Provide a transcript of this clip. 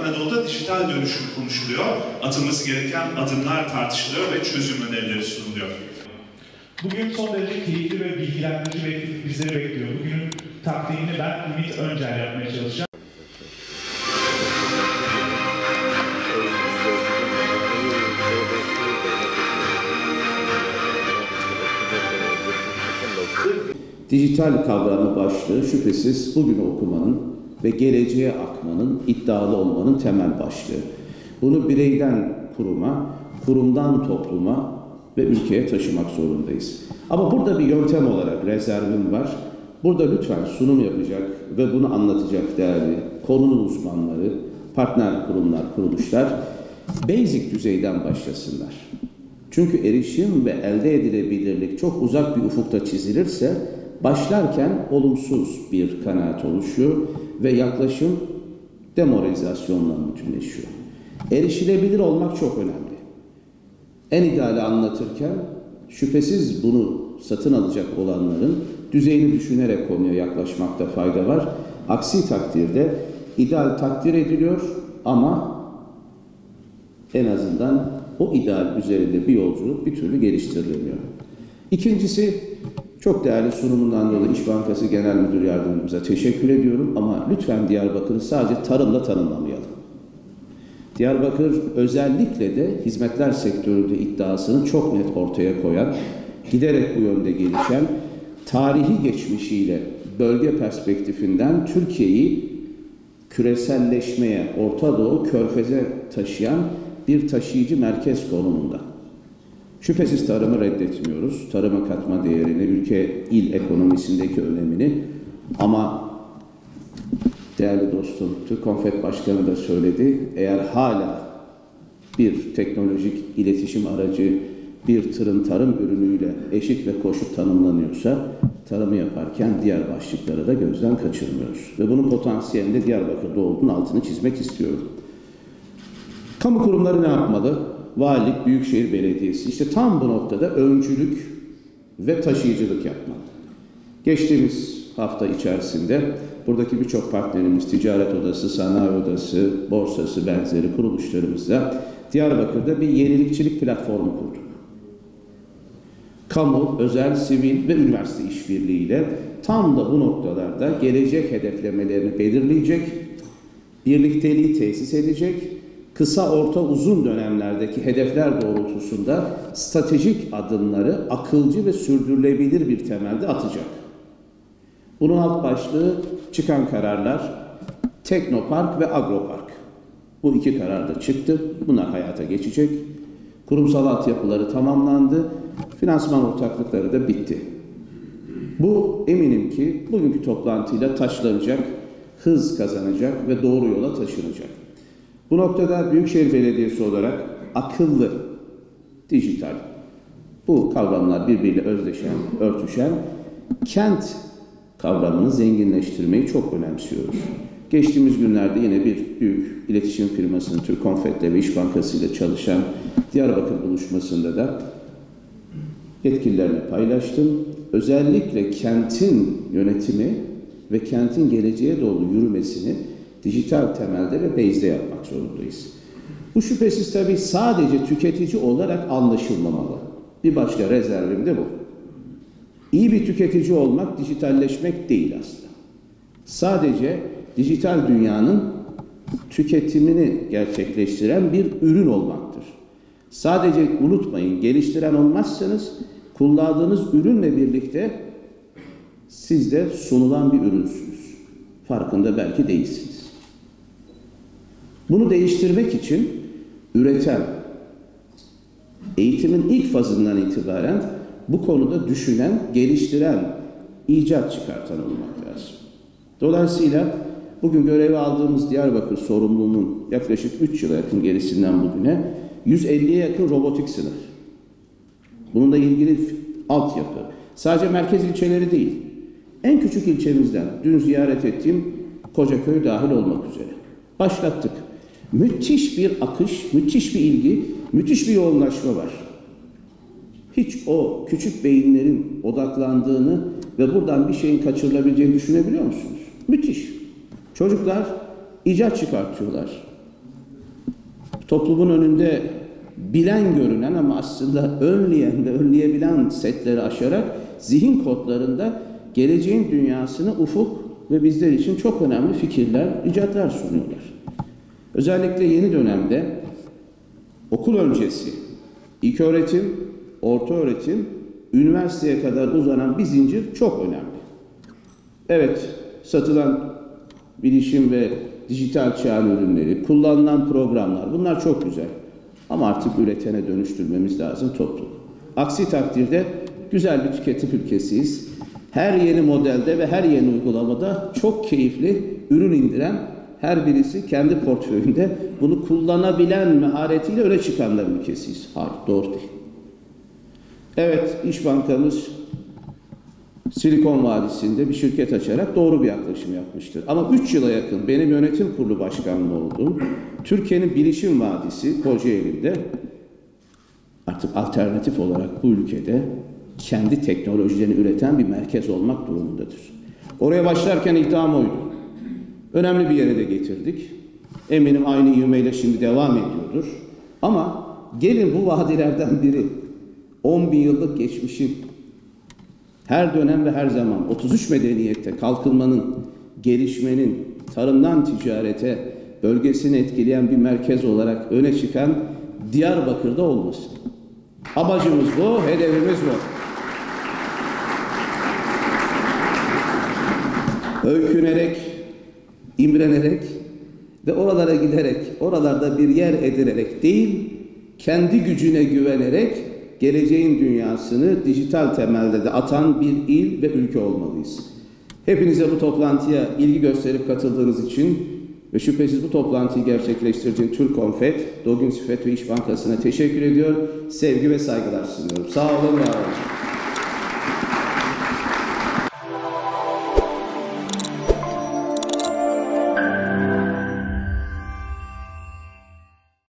Anadolu'da dijital dönüşüm konuşuluyor. Atılması gereken adımlar tartışılıyor ve çözüm önerileri sunuluyor. Bugün son derece keyifli ve bilgilendirici bir etkinlik bizleri bekliyor. Bugünün taktiğini ben Ümit Öncel yapmaya çalışacağım. Dijital kavramı başlığı şüphesiz bugün okumanın ve geleceğe akmanın, iddialı olmanın temel başlığı. Bunu bireyden kuruma, kurumdan topluma ve ülkeye taşımak zorundayız. Ama burada bir yöntem olarak rezervim var. Burada lütfen sunum yapacak ve bunu anlatacak değerli konunun uzmanları, partner kurumlar, kuruluşlar basic düzeyden başlasınlar. Çünkü erişim ve elde edilebilirlik çok uzak bir ufukta çizilirse başlarken olumsuz bir kanaat oluşuyor ve yaklaşım demoralizasyonla bütünleşiyor. Erişilebilir olmak çok önemli. En ideali anlatırken şüphesiz bunu satın alacak olanların düzeyini düşünerek konuya yaklaşmakta fayda var. Aksi takdirde ideal takdir ediliyor ama en azından o ideal üzerinde bir yolculuk bir türlü geliştirilemiyor. İkincisi, çok değerli sunumundan dolayı İş Bankası Genel Müdür Yardımcımıza teşekkür ediyorum ama lütfen Diyarbakır'ı sadece tarımla tanımlamayalım. Diyarbakır özellikle de hizmetler sektöründe iddiasını çok net ortaya koyan, giderek bu yönde gelişen, tarihi geçmişiyle bölge perspektifinden Türkiye'yi küreselleşmeye, Orta Doğu, Körfez'e taşıyan bir taşıyıcı merkez konumunda. Şüphesiz tarımı reddetmiyoruz. Tarıma katma değerini, ülke, il ekonomisindeki önemini ama değerli dostum, Türk Konfet Başkanı da söyledi, eğer hala bir teknolojik iletişim aracı, bir tırın tarım ürünüyle eşit ve koşut tanımlanıyorsa, tarımı yaparken diğer başlıkları da gözden kaçırmıyoruz. Ve bunun potansiyelinde Diyarbakır'da olduğunun altını çizmek istiyorum. Kamu kurumları ne yapmalı? Valilik, Büyükşehir Belediyesi işte tam bu noktada öncülük ve taşıyıcılık yapmalı. Geçtiğimiz hafta içerisinde buradaki birçok partnerimiz, ticaret odası, sanayi odası, borsası benzeri kuruluşlarımızla Diyarbakır'da bir yenilikçilik platformu kurduk. Kamu, özel, sivil ve üniversite işbirliğiyle tam da bu noktalarda gelecek hedeflemelerini belirleyecek, birlikteliği tesis edecek, kısa, orta, uzun dönemlerdeki hedefler doğrultusunda stratejik adımları akılcı ve sürdürülebilir bir temelde atacak. Bunun alt başlığı çıkan kararlar Teknopark ve Agropark. Bu iki karar da çıktı. Bunlar hayata geçecek. Kurumsal altyapıları tamamlandı. Finansman ortaklıkları da bitti. Bu eminim ki bugünkü toplantıyla taşlanacak, hız kazanacak ve doğru yola taşınacak. Bu noktada Büyükşehir Belediyesi olarak akıllı, dijital, bu kavramlar birbiriyle özdeşen, örtüşen kent kavramını zenginleştirmeyi çok önemsiyoruz. Geçtiğimiz günlerde yine bir büyük iletişim firmasının Türk Konfet'le ve İş Bankası ile çalışan Diyarbakır buluşmasında da yetkililerle paylaştım. Özellikle kentin yönetimi ve kentin geleceğe doğru yürümesini dijital temelde ve base'de yapmak zorundayız. Bu şüphesiz tabii sadece tüketici olarak anlaşılmamalı. Bir başka rezervim de bu. İyi bir tüketici olmak dijitalleşmek değil aslında. Sadece dijital dünyanın tüketimini gerçekleştiren bir ürün olmaktır. Sadece unutmayın, geliştiren olmazsanız kullandığınız ürünle birlikte siz de sunulan bir ürünsünüz. Farkında belki değilsiniz. Bunu değiştirmek için üreten, eğitimin ilk fazından itibaren bu konuda düşünen, geliştiren, icat çıkartan olmak lazım. Dolayısıyla bugün görev aldığımız Diyarbakır sorumluluğunun yaklaşık 3 yıla yakın gerisinden bugüne 150'ye yakın robotik sınıf. Bununla ilgili altyapı. Sadece merkez ilçeleri değil. En küçük ilçemizden dün ziyaret ettiğim Kocaköy dahil olmak üzere. Başlattık. Müthiş bir akış, müthiş bir ilgi, müthiş bir yoğunlaşma var. Hiç o küçük beyinlerin odaklandığını ve buradan bir şeyin kaçırılabileceğini düşünebiliyor musunuz? Müthiş. Çocuklar icat çıkartıyorlar. toplumun önünde bilen görünen ama aslında önleyen ve önleyebilen setleri aşarak zihin kodlarında geleceğin dünyasını ufuk ve bizler için çok önemli fikirler, icatlar sunuyorlar. Özellikle yeni dönemde okul öncesi, ilköğretim, ortaöğretim, üniversiteye kadar uzanan bir zincir çok önemli. Evet, satılan bilişim ve dijital çağ ürünleri, kullanılan programlar bunlar çok güzel. Ama artık üretene dönüştürmemiz lazım toplumu. Aksi takdirde güzel bir tüketim ülkesiyiz. Her yeni modelde ve her yeni uygulamada çok keyifli ürün indiren, her birisi kendi portföyünde bunu kullanabilen maharetiyle öne çıkanların ülkesiyiz. Hayır, doğru değil. Evet, İş Bankamız Silikon Vadisi'nde bir şirket açarak doğru bir yaklaşım yapmıştır. Ama 3 yıla yakın benim yönetim kurulu başkanlığı olduğum Türkiye'nin bilişim vadisi Kocaeli'nde artık alternatif olarak bu ülkede kendi teknolojilerini üreten bir merkez olmak durumundadır. Oraya başlarken iddiam oydu. Önemli bir yere de getirdik. Eminim aynı ivmeyle şimdi devam ediyordur. Ama gelin bu vadilerden biri 10 bin yıllık geçmişin her dönem ve her zaman 33 medeniyette kalkınmanın, gelişmenin, tarımdan ticarete, bölgesini etkileyen bir merkez olarak öne çıkan Diyarbakır'da olmasın. Amacımız bu, hedefimiz bu. Öykünerek, imrenerek ve oralara giderek, oralarda bir yer edinerek değil, kendi gücüne güvenerek geleceğin dünyasını dijital temelde de atan bir il ve ülke olmalıyız. Hepinize bu toplantıya ilgi gösterip katıldığınız için ve şüphesiz bu toplantıyı gerçekleştirdiğin Türk Konfet, Dogin Sifet ve İş Bankası'na teşekkür ediyor. Sevgi ve saygılar sunuyorum. Sağ olun, var olun.